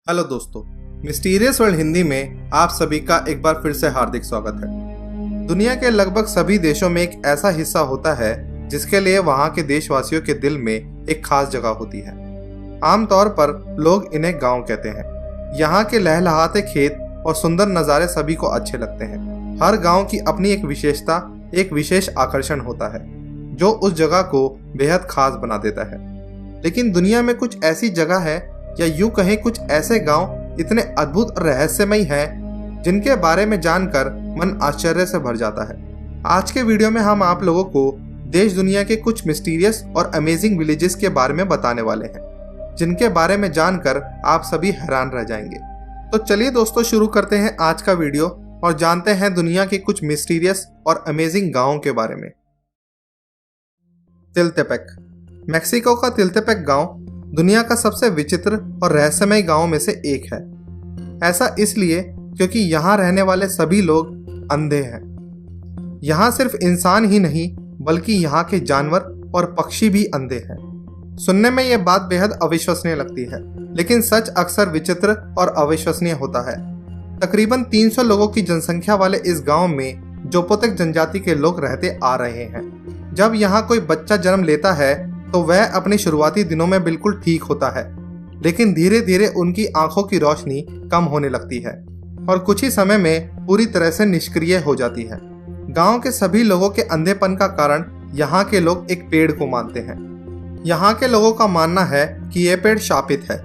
Hello दोस्तों, mysterious world Hindi में आप सभी का एक बार फिर से हार्दिक स्वागत है। दुनिया के लगभग सभी देशों में एक ऐसा हिस्सा होता है जिसके लिए वहाँ के देशवासियों के दिल में एक खास जगह होती है। आमतौर पर लोग इन्हें गांव कहते हैं। यहाँ के लहलहाते खेत और सुंदर नज़ारे सभी को अच्छे लगते हैं। हर गांव की अपनी एक विशेषता, एक विशेष आकर्षण होता है जो उस जगह को बेहद खास बना देता है। लेकिन दुनिया में कुछ ऐसी जगह है, या यूं कहें कुछ ऐसे गांव इतने अद्भुत और रहस्यमयी हैं जिनके बारे में जानकर मन आश्चर्य से भर जाता है। आज के वीडियो में हम आप लोगों को देश दुनिया के कुछ मिस्टीरियस और अमेजिंग विलेजेस के बारे में बताने वाले हैं, जिनके बारे में जानकर आप सभी हैरान रह जाएंगे। तो चलिए दोस्तों, शुरू करते हैं आज का वीडियो और जानते हैं दुनिया के कुछ मिस्टीरियस और अमेजिंग गाँवों के बारे में। तिल्तेपेक। मैक्सिको का तिल्तेपेक गांव दुनिया का सबसे विचित्र और रहस्यमय गांवों में से एक है। ऐसा इसलिए क्योंकि यहाँ रहने वाले सभी लोग अंधे हैं। यहाँ सिर्फ इंसान ही नहीं बल्कि यहाँ के जानवर और पक्षी भी अंधे हैं। सुनने में यह बात बेहद अविश्वसनीय लगती है, लेकिन सच अक्सर विचित्र और अविश्वसनीय होता है। तकरीबन 300 लोगों की जनसंख्या वाले इस गांव में जोपोतेक जनजाति के लोग रहते आ रहे हैं। जब यहाँ कोई बच्चा जन्म लेता है तो वह अपने शुरुआती दिनों में बिल्कुल ठीक होता है, लेकिन धीरे धीरे उनकी आंखों की रोशनी कम होने लगती है और कुछ ही समय में पूरी तरह से निष्क्रिय हो जाती है। गांव के सभी लोगों के अंधेपन का कारण यहाँ के लोग एक पेड़ को मानते हैं। यहाँ के लोगों का मानना है कि यह पेड़ शापित है।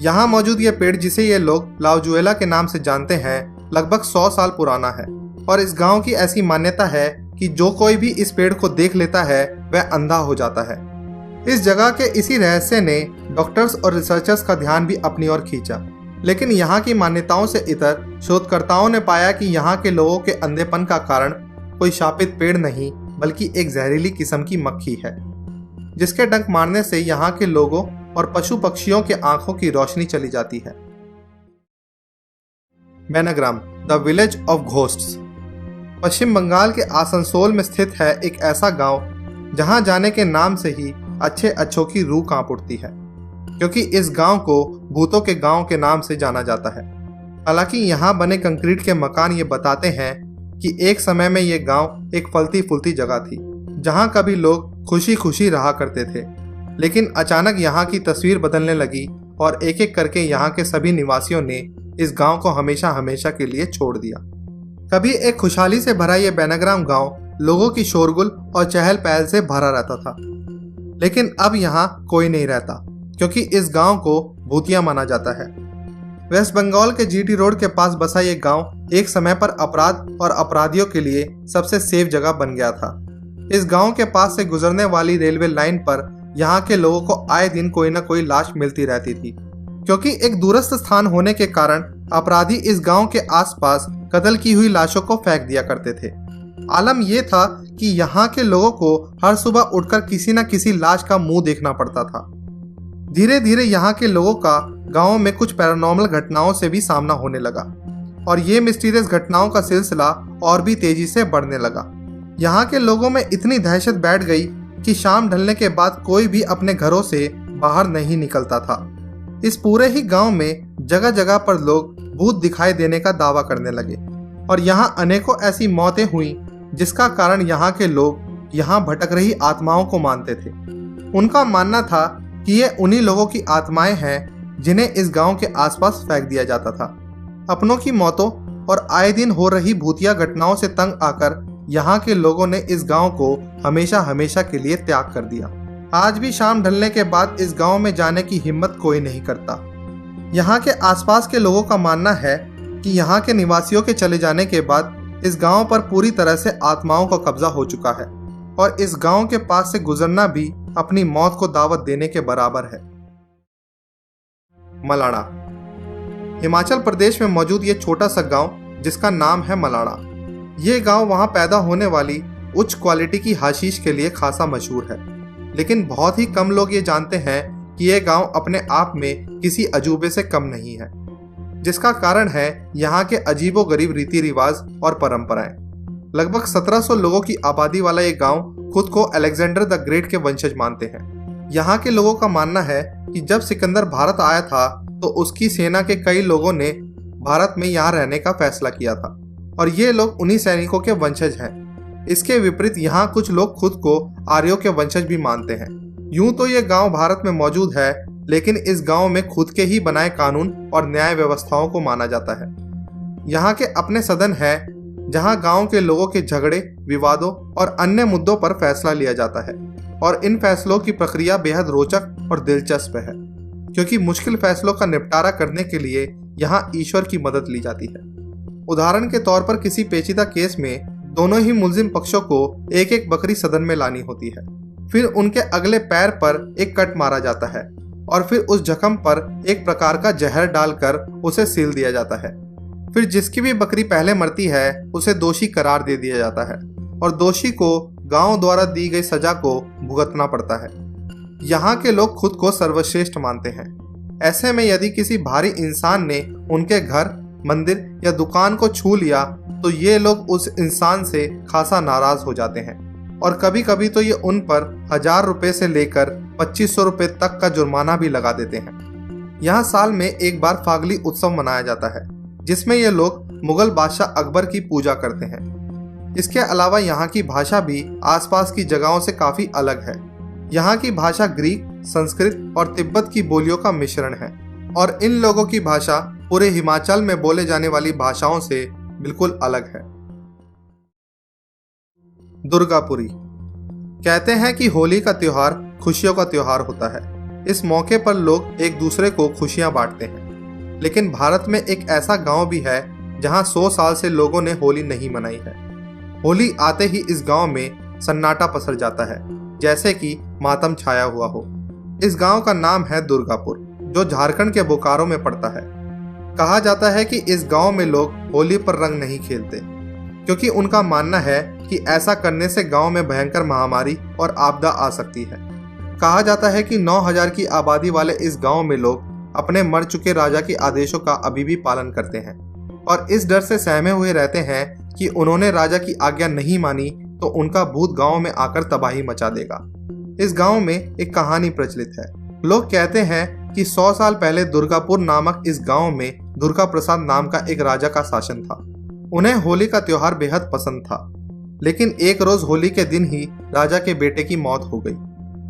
यहाँ मौजूद यह पेड़, जिसे ये लोग लाउजुएला के नाम से जानते हैं, लगभग 100 साल पुराना है और इस गाँव की ऐसी मान्यता है कि जो कोई भी इस पेड़ को देख लेता है वह अंधा हो जाता है। इस जगह के इसी रहस्य ने डॉक्टर्स और रिसर्चर्स का ध्यान भी अपनी ओर खींचा, लेकिन यहाँ की मान्यताओं से इतर शोधकर्ताओं ने पाया कि यहाँ के लोगों के अंधेपन का कारण कोई शापित पेड़ नहीं बल्कि एक जहरीली किस्म की मक्खी है, जिसके डंक मारने से यहाँ के लोगों और पशु पक्षियों के आंखों की रोशनी चली जाती है। बेनाग्राम, द विलेज ऑफ घोस्ट्स। पश्चिम बंगाल के आसनसोल में स्थित है एक ऐसा गांव जहां जाने के नाम से ही अच्छे अच्छों की रूह कांप उठती है, क्योंकि इस गांव को भूतों के गांव के नाम से जाना जाता है। हालांकि यहाँ बने कंक्रीट के मकान ये बताते हैं कि एक समय में ये गांव एक फलती फूलती जगह थी जहां कभी लोग खुशी खुशी रहा करते थे, लेकिन अचानक यहाँ की तस्वीर बदलने लगी और एक एक करके यहाँ के सभी निवासियों ने इस गाँव को हमेशा हमेशा के लिए छोड़ दिया। कभी एक खुशहाली से भरा ये बेनाग्राम गाँव लोगों की शोरगुल और चहल पहल से भरा रहता था, लेकिन अब यहाँ कोई नहीं रहता क्योंकि इस गांव को भूतिया माना जाता है। वेस्ट बंगाल के जीटी रोड के पास बसा ये गांव एक समय पर अपराध और अपराधियों के लिए सबसे सेफ जगह बन गया था। इस गांव के पास से गुजरने वाली रेलवे लाइन पर यहाँ के लोगों को आए दिन कोई न कोई लाश मिलती रहती थी। क्योंकि एक दूरस्थ स्थान होने के कारण अपराधी इस गाँव के आसपास कत्ल की हुई लाशों को फेंक दिया करते थे। आलम यह था कि यहाँ के लोगों को हर सुबह उठकर किसी न किसी लाश का मुंह देखना पड़ता था। धीरे धीरे यहाँ के लोगों का गाँव में कुछ पैरानॉर्मल घटनाओं से भी सामना होने लगा और ये मिस्टीरियस घटनाओं का सिलसिला और भी तेजी से बढ़ने लगा। यहाँ के लोगों में इतनी दहशत बैठ गई कि शाम ढलने के बाद कोई भी अपने घरों से बाहर नहीं निकलता था। इस पूरे ही गाँव में जगह जगह पर लोग भूत दिखाई देने का दावा करने लगे और यहाँ अनेकों ऐसी मौतें हुई जिसका कारण यहाँ के लोग यहाँ भटक रही आत्माओं को मानते थे। उनका मानना था कि ये उन्हीं लोगों की आत्माएं हैं जिन्हें इस गांव के आसपास फेंक दिया जाता था। अपनों की मौतों और आए दिन हो रही भूतिया घटनाओं से तंग आकर यहाँ के लोगों ने इस गांव को हमेशा हमेशा के लिए त्याग कर दिया। आज भी शाम ढलने के बाद इस गांव में जाने की हिम्मत कोई नहीं करता। यहाँ के आसपास के लोगों का मानना है कि यहाँ के निवासियों के चले जाने के बाद इस गांव पर पूरी तरह से आत्माओं का कब्जा हो चुका है और इस गांव के पास से गुजरना भी अपनी मौत को दावत देने के बराबर है। मलाड़ा। हिमाचल प्रदेश में मौजूद ये छोटा सा गांव जिसका नाम है मलाड़ा। ये गांव वहां पैदा होने वाली उच्च क्वालिटी की हाशीश के लिए खासा मशहूर है, लेकिन बहुत ही कम लोग ये जानते हैं कि यह गांव अपने आप में किसी अजूबे से कम नहीं है, जिसका कारण है यहाँ के अजीबोगरीब रीति रिवाज और परंपराएं। लगभग 1700 लोगों की आबादी वाला ये गांव खुद को अलेक्जेंडर द ग्रेट के वंशज मानते हैं। यहाँ के लोगों का मानना है कि जब सिकंदर भारत आया था तो उसकी सेना के कई लोगों ने भारत में यहाँ रहने का फैसला किया था और ये लोग उन्हीं सैनिकों के वंशज हैं। इसके विपरीत यहाँ कुछ लोग खुद को आर्यों के वंशज भी मानते हैं। यूं तो ये गांव भारत में मौजूद है, लेकिन इस गांव में खुद के ही बनाए कानून और न्याय व्यवस्थाओं को माना जाता है। यहाँ के अपने सदन है जहाँ गांव के लोगों के झगड़े, विवादों और अन्य मुद्दों पर फैसला लिया जाता है और इन फैसलों की प्रक्रिया बेहद रोचक और दिलचस्प है, क्योंकि मुश्किल फैसलों का निपटारा करने के लिए यहाँ ईश्वर की मदद ली जाती है। उदाहरण के तौर पर किसी पेचीदा केस में दोनों ही मुलजिम पक्षों को एक एक बकरी सदन में लानी होती है। फिर उनके अगले पैर पर एक कट मारा जाता है और फिर उस जख्म पर एक प्रकार का जहर डालकर उसे सील दिया जाता है। फिर जिसकी भी बकरी पहले मरती है उसे दोषी करार दे दिया जाता है और दोषी को गांव द्वारा दी गई सजा को भुगतना पड़ता है। यहाँ के लोग खुद को सर्वश्रेष्ठ मानते हैं। ऐसे में यदि किसी भारी इंसान ने उनके घर, मंदिर या दुकान को छू लिया तो ये लोग उस इंसान से खासा नाराज हो जाते हैं और कभी कभी तो ये उन पर 1000 रुपए से लेकर 2500 रुपए तक का जुर्माना भी लगा देते हैं। यहाँ साल में एक बार फागली उत्सव मनाया जाता है, जिसमें ये लोग मुगल बादशाह अकबर की पूजा करते हैं। इसके अलावा यहाँ की भाषा भी आसपास की जगहों से काफी अलग है। यहाँ की भाषा ग्रीक, संस्कृत और तिब्बत की बोलियों का मिश्रण है और इन लोगों की भाषा पूरे हिमाचल में बोले जाने वाली भाषाओं से बिल्कुल अलग है। दुर्गापुरी। कहते हैं कि होली का त्योहार खुशियों का त्योहार होता है। इस मौके पर लोग एक दूसरे को खुशियां बांटते हैं, लेकिन भारत में एक ऐसा गांव भी है जहां 100 साल से लोगों ने होली नहीं मनाई है। होली आते ही इस गांव में सन्नाटा पसर जाता है, जैसे कि मातम छाया हुआ हो। इस गांव का नाम है दुर्गापुर, जो झारखंड के बोकारो में पड़ता है। कहा जाता है कि इस गांव में लोग होली पर रंग नहीं खेलते, क्योंकि उनका मानना है कि ऐसा करने से गांव में भयंकर महामारी और आपदा आ सकती है। कहा जाता है कि 9000 की आबादी वाले इस गांव में लोग अपने मर चुके राजा के आदेशों का अभी भी पालन करते हैं और इस डर से सहमे हुए रहते हैं कि उन्होंने राजा की आज्ञा नहीं मानी तो उनका भूत गांव में आकर तबाही मचा देगा। इस गांव में एक कहानी प्रचलित है। लोग कहते हैं कि 100 साल पहले दुर्गापुर नामक इस गांव में दुर्गा प्रसाद नाम का एक राजा का शासन था। उन्हें होली का त्योहार बेहद पसंद था, लेकिन एक रोज होली के दिन ही राजा के बेटे की मौत हो गई।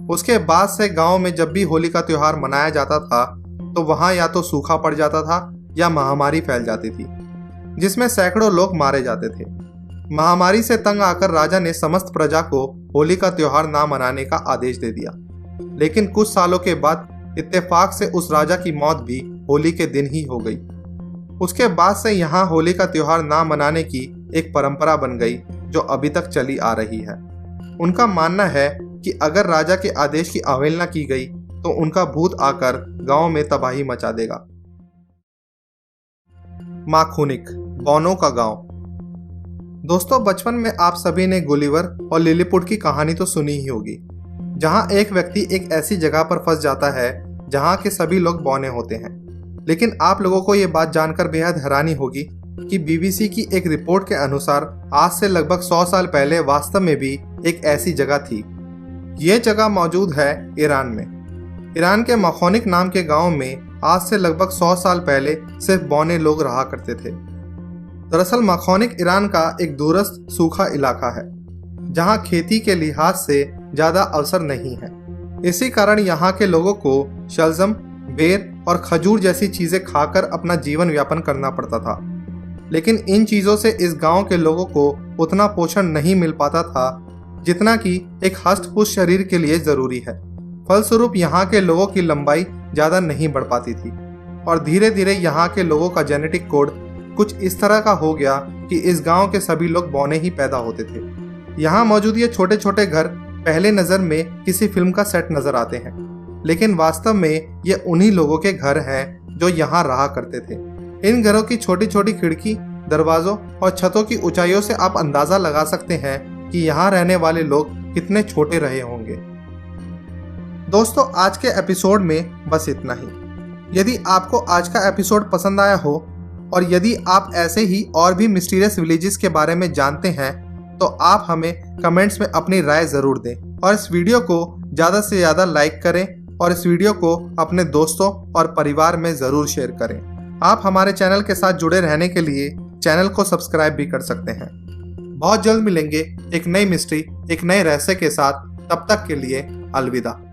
उसके बाद से गांव में जब भी होली का त्योहार मनाया जाता था तो वहां या तो सूखा पड़ जाता था या महामारी फैल जाती थी, जिसमें सैकड़ों लोग मारे जाते थे। महामारी से तंग आकर राजा ने समस्त प्रजा को होली का त्योहार ना मनाने का आदेश दे दिया, लेकिन कुछ सालों के बाद इत्तेफाक से उस राजा की मौत भी होली के दिन ही हो गई। उसके बाद से यहाँ होली का त्योहार ना मनाने की एक परंपरा बन गई, जो अभी तक चली आ रही है। उनका मानना है कि अगर राजा के आदेश की अवहेलना की गई तो उनका भूत आकर गांव में तबाही मचा देगा। माखुनिक, बौनों का गांव। दोस्तों, बचपन में आप सभी ने गुलिवर और लिलीपुट की कहानी तो सुनी ही होगी, जहां एक व्यक्ति एक ऐसी जगह पर फंस जाता है जहां के सभी लोग बौने होते हैं। लेकिन आप लोगों को ये बात जानकर बेहद हैरानी होगी कि बीबीसी की एक रिपोर्ट के अनुसार आज से लगभग 100 साल पहले वास्तव में भी एक ऐसी जगह थी। ये जगह मौजूद है ईरान में। ईरान के मखौनिक नाम के गांव में आज से लगभग 100 साल पहले सिर्फ बौने लोग रहा करते थे। दरअसल मखौनिक ईरान का एक दूरस्थ सूखा इलाका है, जहां खेती के लिहाज से ज्यादा अवसर नहीं है। इसी कारण यहाँ के लोगों को शलजम, बेर और खजूर जैसी चीजें खाकर अपना जीवन यापन करना पड़ता था। लेकिन इन चीजों से इस गांव के लोगों को उतना पोषण नहीं मिल पाता था जितना कि एक हष्ट-पुष्ट शरीर के लिए जरूरी है। फलस्वरूप यहाँ के लोगों की लंबाई ज्यादा नहीं बढ़ पाती थी और धीरे धीरे यहाँ के लोगों का जेनेटिक कोड कुछ इस तरह का हो गया कि इस गांव के सभी लोग बौने ही पैदा होते थे। यहाँ मौजूद ये छोटे छोटे घर पहले नजर में किसी फिल्म का सेट नजर आते हैं, लेकिन वास्तव में ये उन्हीं लोगों के घर हैं जो यहाँ रहा करते थे। इन घरों की छोटी छोटी खिड़की, दरवाजों और छतों की ऊंचाइयों से आप अंदाजा लगा सकते हैं कि यहाँ रहने वाले लोग कितने छोटे रहे होंगे। दोस्तों, आज के एपिसोड में बस इतना ही। यदि आपको आज का एपिसोड पसंद आया हो और यदि आप ऐसे ही और भी मिस्टीरियस विलेजेस के बारे में जानते हैं तो आप हमें कमेंट्स में अपनी राय जरूर दें और इस वीडियो को ज़्यादा से ज़्यादा लाइक करें और इस वीडियो को अपने दोस्तों और परिवार में ज़रूर शेयर करें। आप हमारे चैनल के साथ जुड़े रहने के लिए चैनल को सब्सक्राइब भी कर सकते हैं। बहुत जल्द मिलेंगे एक नई मिस्ट्री, एक नए रहस्य के साथ। तब तक के लिए अलविदा।